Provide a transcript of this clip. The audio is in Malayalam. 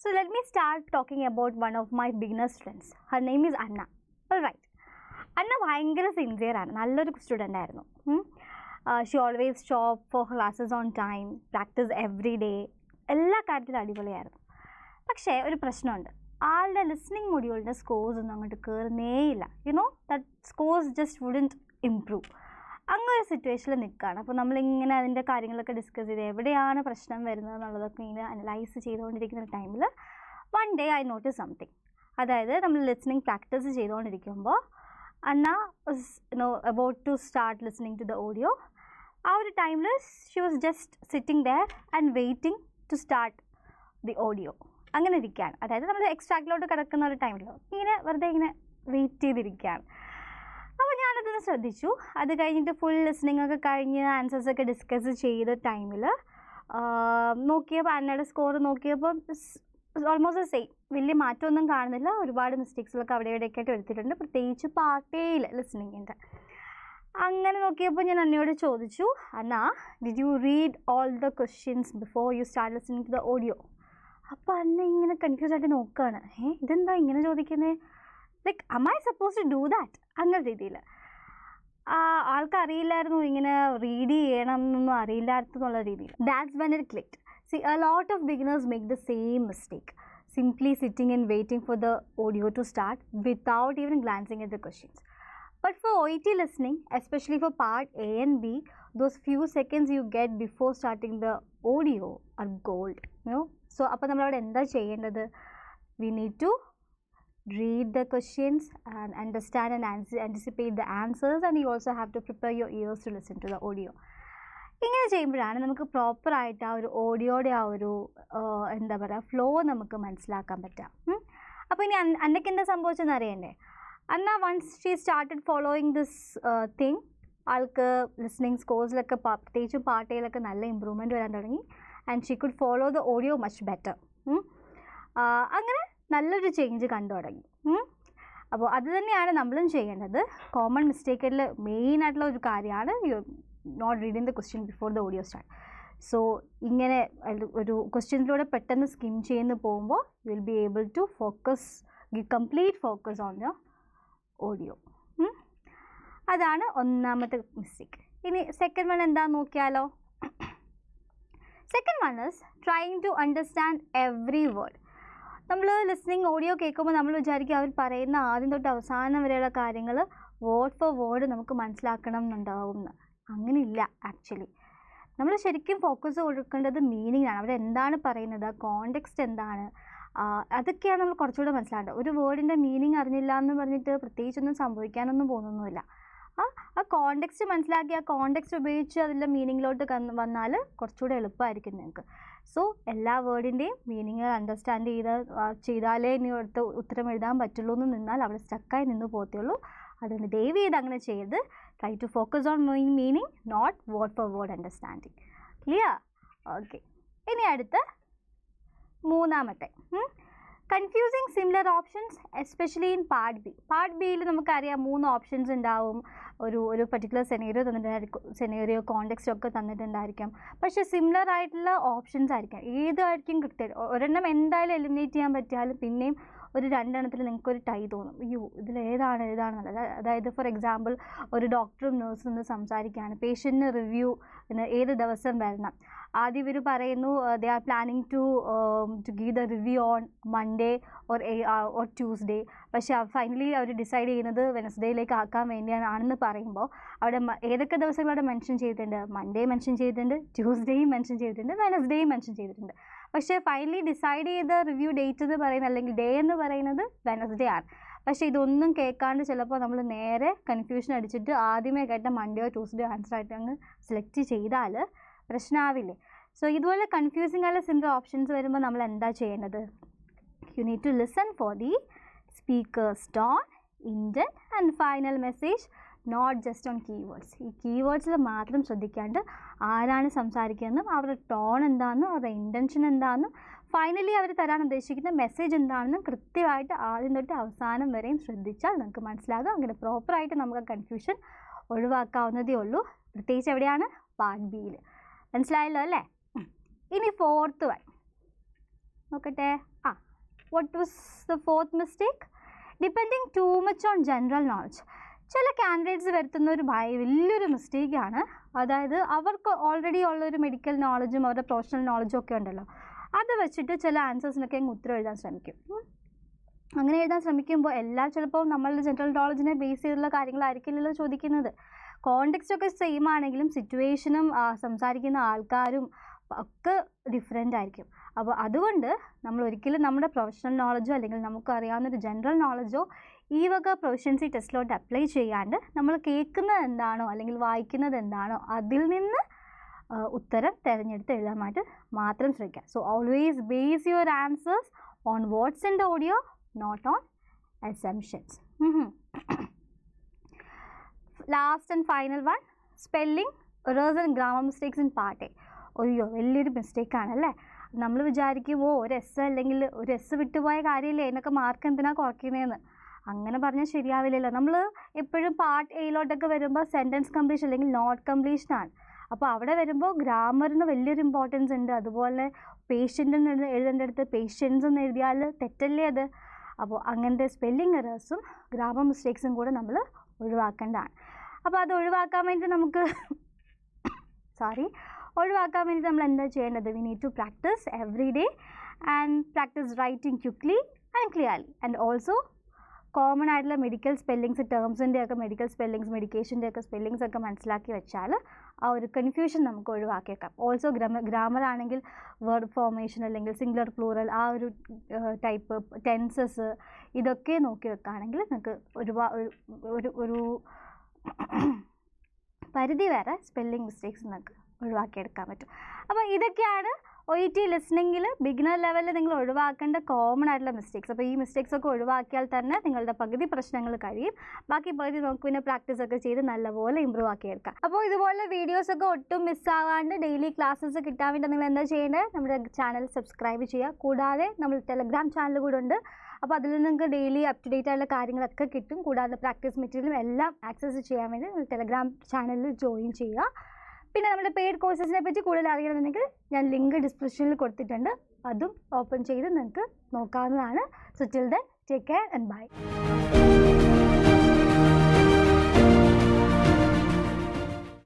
So let me start talking about one of my beginner's friends. Her name is Anna. Alright. Anna ഭയങ്കര സിൻസിയർ ആണ്, നല്ലൊരു സ്റ്റുഡൻ്റ് ആയിരുന്നു. She always shop for classes on time, practice every day, എല്ലാ കാര്യത്തിലും അടിപൊളിയായിരുന്നു. പക്ഷേ ഒരു പ്രശ്നമുണ്ട്, ആളുടെ ലിസ്ണിംഗ് മൊഡ്യൂളിൻ്റെ സ്കോഴ്സ് ഒന്നും അങ്ങോട്ട് കയറുന്നേയില്ല. That scores just wouldn't improve. അങ്ങനെ ഒരു സിറ്റുവേഷനിൽ നിൽക്കുകയാണ്. അപ്പോൾ നമ്മളിങ്ങനെ അതിൻ്റെ കാര്യങ്ങളൊക്കെ ഡിസ്കസ് ചെയ്ത് എവിടെയാണ് പ്രശ്നം വരുന്നത് എന്നുള്ളതൊക്കെ ഇങ്ങനെ അനലൈസ് ചെയ്തുകൊണ്ടിരിക്കുന്ന ടൈമിൽ one day I notice something. അതായത് നമ്മൾ ലിസ്ണിംഗ് പ്രാക്ടീസ് ചെയ്തുകൊണ്ടിരിക്കുമ്പോൾ Anna was about to start listening to the audio. ആ ഒരു ടൈമിൽ she was just sitting there and waiting to start the audio. അങ്ങനെ ഇരിക്കുകയാണ്. അതായത് നമ്മൾ എക്സ്ട്രാക്റ്റിലോട്ട് കിടക്കുന്ന ഒരു ടൈമിൽ ഇങ്ങനെ വെറുതെ ഇങ്ങനെ വെയിറ്റ് ചെയ്തിരിക്കുകയാണ്. അപ്പോൾ ഞാനതൊന്ന് ശ്രദ്ധിച്ചു. അത് കഴിഞ്ഞിട്ട് ഫുൾ ലിസ്ണിംഗ് ഒക്കെ കഴിഞ്ഞ് ആൻസേഴ്സൊക്കെ ഡിസ്കസ് ചെയ്ത ടൈമിൽ നോക്കിയപ്പോൾ അന്നയുടെ സ്കോർ നോക്കിയപ്പോൾ ഓൾമോസ്റ്റ് സെയിം, വലിയ മാറ്റമൊന്നും കാണുന്നില്ല. ഒരുപാട് മിസ്റ്റേക്സിലൊക്കെ അവിടെ ഇവിടെയൊക്കെ ആയിട്ട് എടുത്തിട്ടുണ്ട്, പ്രത്യേകിച്ച് പാർട്ടേയിൽ ലിസ്ണിങ്ങിൻ്റെ. അങ്ങനെ നോക്കിയപ്പോൾ ഞാൻ അന്നയോട് ചോദിച്ചു, Anna, did you read all the questions before you start listening to the audio? അപ്പോൾ അന്ന ഇങ്ങനെ കൺഫ്യൂസ് ആയിട്ട് നോക്കുകയാണ്. ഇതെന്താ ഇങ്ങനെ ചോദിക്കുന്നത്? Like am I supposed to do that? അങ്ങനെ രീതിയിൽ ആൾക്കറിയില്ലായിരുന്നു, ഇങ്ങനെ റീഡ് ചെയ്യണം എന്നൊന്നും അറിയില്ലായിരുന്നു എന്നുള്ള രീതിയിൽ. That's when it clicked. See, a lot of beginners make the same mistake, simply sitting and waiting for the audio to start without even glancing at the questions. But for OET listening, especially for part A and B, those few seconds you get before starting the audio are gold. So, appo nammal avade endha cheyyendathu? We need to read the questions and understand and anticipate the answers, and you also have to prepare your ears to listen to the audio. ഇങ്ങനെ ചെയ്യുമ്പോഴാണ് നമുക്ക് പ്രോപ്പറായിട്ട് ആ ഒരു ഓഡിയോയുടെ ആ ഒരു എന്താ പറയുക ഫ്ലോ നമുക്ക് മനസ്സിലാക്കാൻ പറ്റുക. അപ്പോൾ ഇനി അന്നയ്ക്ക് എന്താ സംഭവിച്ചെന്ന് അറിയണ്ടേ? Anna once she started following this thing, ആൾക്ക് ലിസ്ണിംഗ് സ്കോഴ്സിലൊക്കെ പ്രത്യേകിച്ച് പാർട്ടിയിലൊക്കെ നല്ല ഇമ്പ്രൂവ്മെൻറ്റ് വരാൻ തുടങ്ങി. And she could follow the audio much better. അങ്ങനെ നല്ലൊരു ചേഞ്ച് കണ്ടു തുടങ്ങി. അപ്പോൾ അത് തന്നെയാണ് നമ്മളും ചെയ്യേണ്ടത്. കോമൺ മിസ്റ്റേക്കിൽ മെയിനായിട്ടുള്ള ഒരു കാര്യമാണ് not reading the question before the audio start. So ഇങ്ങനെ ഒരു ക്വസ്റ്റ്യൻസിലൂടെ പെട്ടെന്ന് സ്കിം ചെയ്യുന്ന പോകുമ്പോൾ you will be able to give complete focus on the audio. അതാണ് ഒന്നാമത്തെ മിസ്റ്റേക്ക്. ഇനി സെക്കൻഡ് വൺ എന്താണെന്ന് നോക്കിയാലോ. Second one is trying to understand every word. നമ്മൾ ലിസ്ണിംഗ് ഓഡിയോ കേൾക്കുമ്പോൾ നമ്മൾ വിചാരിക്കും അവർ പറയുന്ന ആദ്യം തൊട്ട് അവസാനം വരെയുള്ള കാര്യങ്ങൾ വേർഡ് ഫോർ വേർഡ് നമുക്ക് മനസ്സിലാക്കണം എന്നുണ്ടാവും. അങ്ങനെയില്ല. ആക്ച്വലി നമ്മൾ ശരിക്കും ഫോക്കസ് കൊടുക്കേണ്ടത് മീനിങ്ങിനാണ്. അവിടെ എന്താണ് പറയുന്നത്, കോണ്ടെക്സ്റ്റ് എന്താണ്, അതൊക്കെയാണ് നമ്മൾ കുറച്ചുകൂടെ മനസ്സിലാക്കേണ്ടത്. ഒരു വേർഡിൻ്റെ മീനിങ് അറിഞ്ഞില്ല എന്ന് പറഞ്ഞിട്ട് പ്രത്യേകിച്ചൊന്നും സംഭവിക്കാനൊന്നും പോകുന്നൊന്നുമില്ല. ആ കോണ്ടെക്സ്റ്റ് മനസ്സിലാക്കി ആ കോണ്ടെക്സ്റ്റ് ഉപയോഗിച്ച് അതിൻ്റെ മീനിങ്ങിലോട്ട് വന്നാൽ കുറച്ചുകൂടെ എളുപ്പമായിരിക്കും നിങ്ങൾക്ക്. സോ എല്ലാ വേർഡിൻ്റെയും മീനിങ് അണ്ടർസ്റ്റാൻഡ് ചെയ്താലേ ഇനി അടുത്ത ഉത്തരം എഴുതാൻ പറ്റുള്ളൂ എന്ന് നിന്നാൽ അവിടെ സ്റ്റക്കായി നിന്ന് പോകത്തുള്ളൂ. അതുകൊണ്ട് ദയവ് ചെയ്ത് അങ്ങനെ ചെയ്ത് try to focus on meaning, not word for word understanding. Clear? Okay. ഇനി അടുത്ത മൂന്നാമത്തെ, confusing similar options especially in part B. Part ബിയിൽ നമുക്കറിയാം 3 ഓപ്ഷൻസ് ഉണ്ടാവും. ഒരു പർട്ടിക്കുലർ സെനേറിയോ കോണ്ടെക്സ്റ്റ് ഒക്കെ തന്നിട്ടുണ്ടായിരിക്കാം. പക്ഷേ സിമിലർ ആയിട്ടുള്ള ഓപ്ഷൻസ് ആയിരിക്കാം. ഏതായിരിക്കും കൃത്യം? ഒരെണ്ണം എന്തായാലും എലിമിനേറ്റ് ചെയ്യാൻ പറ്റിയാലും പിന്നെയും ഒരു 2 എണ്ണത്തിൽ നിങ്ങൾക്കൊരു ടൈ തോന്നും, അയ്യോ ഏതാണെന്നുള്ളത്. അതായത് ഫോർ എക്സാമ്പിൾ ഒരു ഡോക്ടറും നേഴ്സും നിന്ന് സംസാരിക്കുകയാണ്, പേഷ്യൻറ്റിന് റിവ്യൂ ഏത് ദിവസം വരണം. ആദ്യം ഇവർ പറയുന്നു they are planning to give the review on Monday or Tuesday. പക്ഷേ ഫൈനലി അവർ ഡിസൈഡ് ചെയ്യുന്നത് വെനസ്ഡേയിലേക്ക് ആക്കാൻ വേണ്ടിയാണെന്ന് പറയുമ്പോൾ അവിടെ ഏതൊക്കെ ദിവസങ്ങളവിടെ മെൻഷൻ ചെയ്തിട്ടുണ്ട്? മൺഡേ മെൻഷൻ ചെയ്തിട്ടുണ്ട്, ട്യൂസ്ഡേയും മെൻഷൻ ചെയ്തിട്ടുണ്ട്, വെനസ്ഡേയും മെൻഷൻ ചെയ്തിട്ടുണ്ട്. പക്ഷേ ഫൈനലി ഡിസൈഡ് ചെയ്ത റിവ്യൂ ഡേറ്റ് എന്ന് പറയുന്നത് അല്ലെങ്കിൽ ഡേ എന്ന് പറയുന്നത് വെനസ്ഡേ ആണ്. പക്ഷേ ഇതൊന്നും കേൾക്കാണ്ട് ചിലപ്പോൾ നമ്മൾ നേരെ കൺഫ്യൂഷൻ അടിച്ചിട്ട് ആദ്യമേ കേട്ട മൺഡേയോ ട്യൂസ്ഡേയോ ആൻസർ ആയിട്ട് അങ്ങ് സെലക്ട് ചെയ്താൽ പ്രശ്നമാവില്ലേ? സോ ഇതുപോലെ കൺഫ്യൂസിങ് ആയ സിമിലർ ഓപ്ഷൻസ് വരുമ്പോൾ നമ്മൾ എന്താ ചെയ്യേണ്ടത്? You need to listen for the speaker's tone, intent and final message, not just on keywords. ഈ കീവേഡ്സിൽ മാത്രം ശ്രദ്ധിക്കാണ്ട് ആരാണ് സംസാരിക്കുന്നതെന്നും അവരുടെ ടോൺ എന്താണെന്നും അവരുടെ ഇൻറ്റൻഷൻ എന്താണെന്നും ഫൈനലി അവർ തരാൻ ഉദ്ദേശിക്കുന്ന മെസ്സേജ് എന്താണെന്നും കൃത്യമായിട്ട് ആദ്യം തൊട്ട് അവസാനം വരെയും ശ്രദ്ധിച്ചാൽ നമുക്ക് മനസ്സിലാകും. അങ്ങനെ പ്രോപ്പറായിട്ട് നമുക്ക് കൺഫ്യൂഷൻ ഒഴിവാക്കാവുന്നതേ ഉള്ളൂ. പ്രത്യേകിച്ച് എവിടെയാണ്? പാർട്ട് ബിയിൽ. മനസ്സിലായല്ലോ അല്ലേ? ഇനി ഫോർത്ത് വൺ, നോക്കട്ടെ. What was the fourth mistake? Depending too much on general knowledge. ചില കാൻഡിഡേറ്റ്സ് വരുത്തുന്ന ഒരു വലിയൊരു മിസ്റ്റേക്കാണ്. അതായത് അവർക്ക് ഓൾറെഡി ഉള്ളൊരു മെഡിക്കൽ നോളജും അവരുടെ പ്രൊഫഷണൽ നോളജും ഒക്കെ ഉണ്ടല്ലോ, അത് വെച്ചിട്ട് ചില ആൻസേഴ്സിനൊക്കെ അങ്ങ് ഉത്തരം എഴുതാൻ ശ്രമിക്കും. അങ്ങനെ എഴുതാൻ ശ്രമിക്കുമ്പോൾ ചിലപ്പോൾ നമ്മളുടെ ജനറൽ നോളജിനെ ബേസ് ചെയ്തുള്ള കാര്യങ്ങളായിരിക്കില്ലല്ലോ ചോദിക്കുന്നത്. കോണ്ടെക്സ്റ്റ് ഒക്കെ സെയിം ആണെങ്കിലും സിറ്റുവേഷനും സംസാരിക്കുന്ന ആൾക്കാരും ഒക്കെ ഡിഫറെൻ്റ് ആയിരിക്കും. അപ്പോൾ അതുകൊണ്ട് നമ്മൾ ഒരിക്കലും നമ്മുടെ പ്രൊഫഷണൽ നോളജോ അല്ലെങ്കിൽ നമുക്കറിയാവുന്നൊരു ജനറൽ നോളജോ ഈ വക പ്രൊഫഷൻസി ടെസ്റ്റിലോട്ട് അപ്ലൈ ചെയ്യാണ്ട് നമ്മൾ കേൾക്കുന്നത് എന്താണോ അല്ലെങ്കിൽ വായിക്കുന്നത് എന്താണോ അതിൽ നിന്ന് ഉത്തരം തിരഞ്ഞെടുത്ത് എഴുതാനായിട്ട് മാത്രം ശ്രമിക്കുക. So always base your answers on what's in the audio, not on assumptions. Last and final one, spelling errors and grammar mistakes in part A. അയ്യോ, വലിയൊരു മിസ്റ്റേക്കാണല്ലേ. നമ്മൾ വിചാരിക്കുമോ ഒരു എസ് അല്ലെങ്കിൽ ഒരു എസ് വിട്ടുപോയ കാര്യമില്ലേ എന്നൊക്കെ മാർക്ക് എന്തിനാണ് കുറയ്ക്കുന്നതെന്ന്. അങ്ങനെ പറഞ്ഞാൽ ശരിയാവില്ലല്ലോ. നമ്മൾ എപ്പോഴും പാർട്ട് എയിലോട്ടൊക്കെ വരുമ്പോൾ സെൻറ്റൻസ് കംപ്ലീഷൻ അല്ലെങ്കിൽ നോട്ട് കംപ്ലീഷനാണ്. അപ്പോൾ അവിടെ വരുമ്പോൾ ഗ്രാമറിന് വലിയൊരു ഇമ്പോർട്ടൻസ് ഉണ്ട്. അതുപോലെ പേഷ്യൻ്റ് എഴുതേണ്ടടുത്ത് പേഷ്യൻസ് എന്ന് എഴുതിയാൽ തെറ്റല്ലേ അത്. അപ്പോൾ അങ്ങനത്തെ സ്പെല്ലിംഗ് എറേഴ്സും ഗ്രാമർ മിസ്റ്റേക്സും കൂടെ നമ്മൾ ഒഴിവാക്കേണ്ടതാണ്. അപ്പോൾ അത് ഒഴിവാക്കാൻ വേണ്ടി നമ്മൾ എന്താ ചെയ്യേണ്ടത്? We need to practice every day and practice writing quickly and clearly. And also common ആയിട്ടുള്ള മെഡിക്കൽ സ്പെല്ലിങ്സ്, ടേംസിൻ്റെ ഒക്കെ മെഡിക്കൽ സ്പെല്ലിങ്സ്, മെഡിക്കേഷൻ്റെ ഒക്കെ സ്പെല്ലിങ്സ് ഒക്കെ മനസ്സിലാക്കി വെച്ചാൽ ആ ഒരു കൺഫ്യൂഷൻ നമുക്ക് ഒഴിവാക്കിയേക്കാം. ഓൾസോ ഗ്രാമർ ആണെങ്കിൽ വേർഡ് ഫോർമേഷൻ അല്ലെങ്കിൽ സിംഗുലർ പ്ലൂറൽ ആ ഒരു ടൈപ്പ് ടെൻസസ് ഇതൊക്കെ നോക്കി വെക്കുകയാണെങ്കിൽ നിങ്ങൾക്ക് ഒരു പരിധി വരെ സ്പെല്ലിംഗ് മിസ്റ്റേക്സ് നിങ്ങൾക്ക് ഒഴിവാക്കിയെടുക്കാൻ പറ്റും. അപ്പോൾ ഇതൊക്കെയാണ് OET ലിസ്ണിങ്ങിൽ ബിഗിനർ ലെവലിൽ നിങ്ങൾ ഒഴിവാക്കേണ്ട കോമൺ ആയിട്ടുള്ള മിസ്റ്റേക്സ്. അപ്പോൾ ഈ മിസ്റ്റേക്സ് ഒക്കെ ഒഴിവാക്കിയാൽ തന്നെ നിങ്ങളുടെ പകുതി പ്രശ്നങ്ങൾ കഴിയും. ബാക്കി പകുതി നമുക്ക് പിന്നെ പ്രാക്ടീസ് ഒക്കെ ചെയ്ത് നല്ലപോലെ ഇമ്പ്രൂവ് ആക്കിയെടുക്കാം. അപ്പോൾ ഇതുപോലെ വീഡിയോസൊക്കെ ഒട്ടും മിസ്സാവാണ്ട് ഡെയിലി ക്ലാസ്സസ് കിട്ടാൻ വേണ്ടി നിങ്ങൾ എന്താ ചെയ്യേണ്ടത്? നമ്മുടെ ചാനൽ സബ്സ്ക്രൈബ് ചെയ്യുക. കൂടാതെ നമ്മൾ ടെലഗ്രാം ചാനൽ കൂടെ ഉണ്ട്. അപ്പോൾ അതിൽ നിങ്ങൾക്ക് ഡെയിലി അപ് ടു ഡേറ്റ് ആയിട്ടുള്ള കാര്യങ്ങളൊക്കെ കിട്ടും. കൂടാതെ പ്രാക്ടീസ് മെറ്റീരിയലും എല്ലാം ആക്സസ് ചെയ്യാൻ വേണ്ടി നിങ്ങൾ ടെലഗ്രാം ചാനലിൽ ജോയിൻ ചെയ്യുക. പിന്നെ നമ്മുടെ പെയ്ഡ് കോഴ്സസിനെ പറ്റി കൂടുതൽ അറിയണമെന്നുണ്ടെങ്കിൽ ഞാൻ ലിങ്ക് ഡിസ്ക്രിപ്ഷനിൽ കൊടുത്തിട്ടുണ്ട്. അതും ഓപ്പൺ ചെയ്ത് നിങ്ങൾക്ക് നോക്കാവുന്നതാണ്. So till then take care and by.